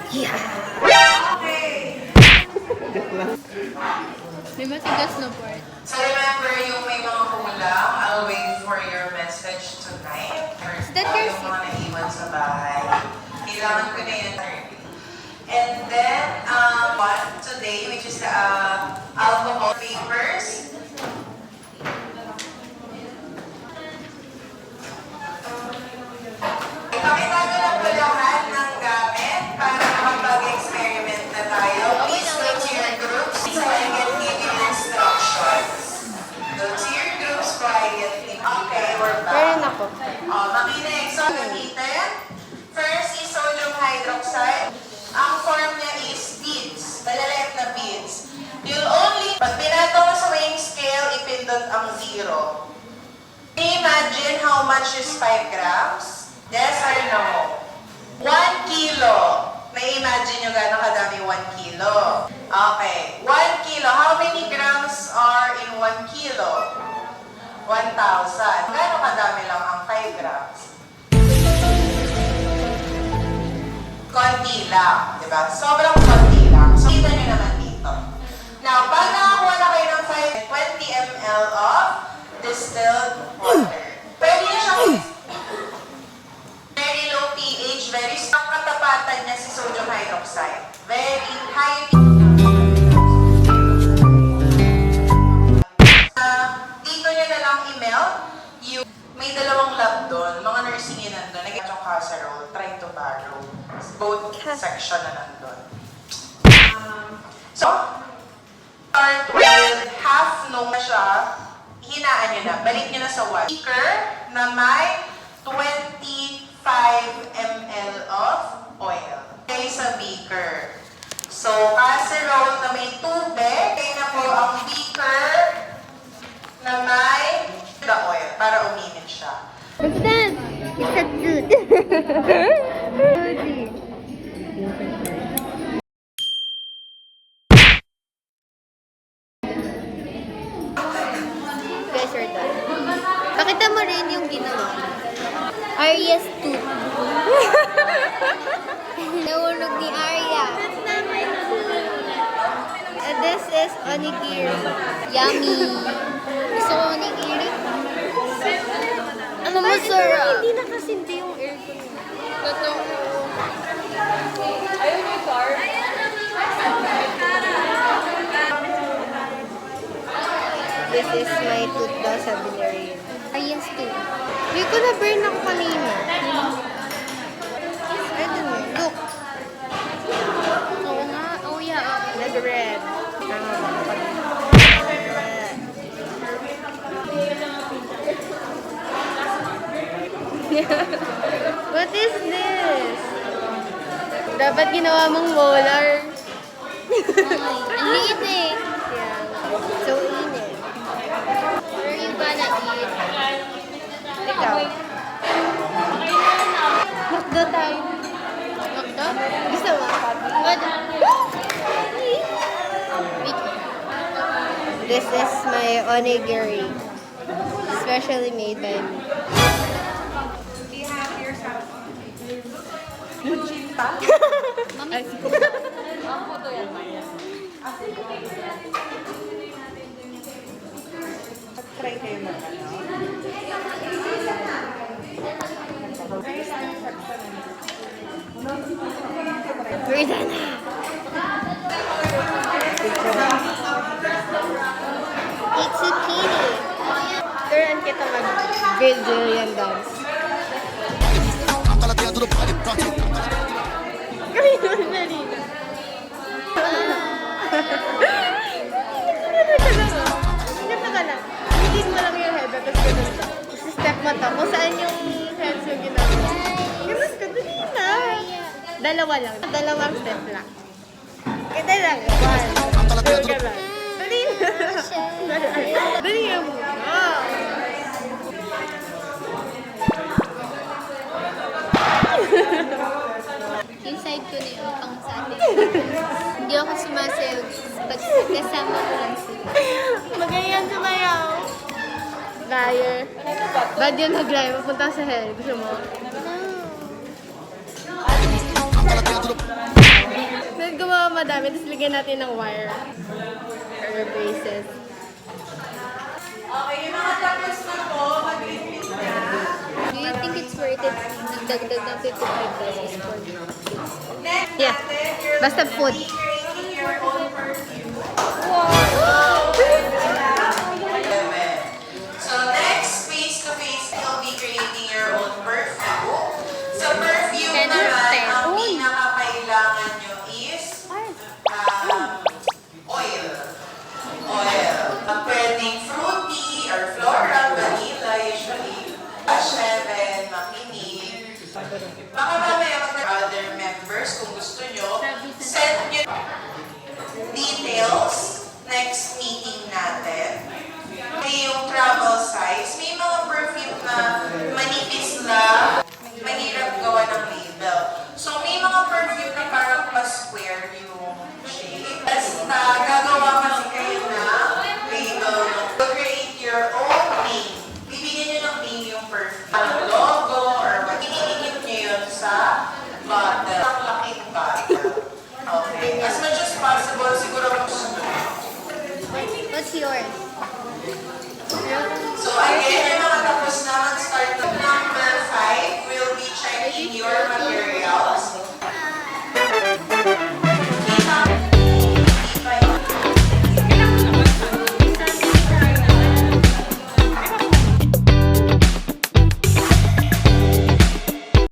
Yeah! Okay. May matigas na part. So remember, yung may mga kulang, I'll wait for your message tonight. Is that your yung mga naiwan sa bahay. Kailangan ko na yun. And then, today, which is alcohol papers. Ipakita ko na po lahat ng gamit para makapag-experiment na tayo. Please go to your groups so I can give you instructions. Go to your groups quietly. Okay, we're back. Meron ako. Makinig. So, gamitin. First is sodium hydroxide. Ang form niya is beads. Malaliit na beads. You'll only, pag binato mo sa weighing scale, ipindot ang 0. Can you imagine how much is 5 grams? Yes or no? 1 kilo. May imagine nyo gano'ng kadami 1 kilo. Okay. 1 kilo. How many grams are in 1 kilo? 1,000. Gano'ng kadami lang ang 5 grams? Konti lang. Diba? Sobrang konti lang. So, kita nyo naman dito. Now, pag nakakuha na kayo ng 20 ml of distilled water. Pwede nyo siyang very low pH, very strong katapatan niya si sodium hydroxide. Very high dito nyo na lang i-melt. May dalawang lab doon. Mga nursing yun nandun. Nag-get yung casserole. Try to borrow. Both section na nandun. So, start with half nung siya. Hinaan nyo na. Balik nyo na sa 1. Beaker na may 25 ml of oil. Okay, sa beaker. So, casserole na may tubig. Kaya na po ang beaker na may the oil para uminit siya. What's that? It's a dude. Guys, we're done. Pakita mo rin yung ginawa. Arya's tooth. Nahulog ni Arya. That's not my tooth. This is onigiri. Yummy. Gusto ko onigiri. Ano masarap? Hindi nakasindi yung aircon. Totoo. Ayaw mo car? This is my tooth daw, sabi ni Rin. Ayun, tooth. Hindi ko na-burn ako kanina. I don't know. Look. Oo nga. Oh yeah. Nag-red. What is this? Dapat ginawa mong molar. Ang liit eh. Yeah. So init. Where are you gonna eat? Ikaw. Makdo tayo. Makdo? Gusto mo? What? This is my onigiri. Specially made by me. Mami. Try kayo mag-ano. We're done. Eat zucchini. Turuan kita mag-Brazilian dance. Kami naman na rin. Ingat ka lang. Higit mo lang yung head, tapos ganun ka. Tapos step mo to. Kung saan yung hands yung ginagawa. Ganun ka, dali na. Dalawa lang. Dalawang step lang. Kita lang. One. Two ka lang. Dali na. Dali na mo. Yung side ko na yung pang sa atin. Hindi ako sumasayaw. Pag kasama ko lang sila. Magaling sumayaw. Liar. Bad yun nag-live. Papunta sa hell. Gusto mo? No. madami, tapos lagyan natin ng wire. Or braces. Okay, yung mga tapos na po, mag-repeat na. Do you think it's worth it? Nagdagdag ng 55 pesos for Next Yeah. natin, you're Basta food. be creating your own perfume. So next, face-to-face, you'll be creating your own perfume. So perfume Ten naman, or ten? ang pinakakailangan nyo is oil. Oil. Pwedeng fruity or floral, vanilla usually. 7, makinig. Baka mamaya other members kung gusto nyo, send nyo details next meeting natin. May yung travel size. May mga perfume na manipis lang, mahirap gawa ng label. So may mga perfume na parang pa-square yung shape. Basta gagawa kasi kayo na label. Create your own name. Bibigyan nyo ng name yung perfume. Ang logo or what. Inikikip nyo yun sa bottle. Ang laking bottle. Okay. As much as possible, siguro What's yours? So again, yung mga tapos na mag-start. Number 5, we'll be checking your materials.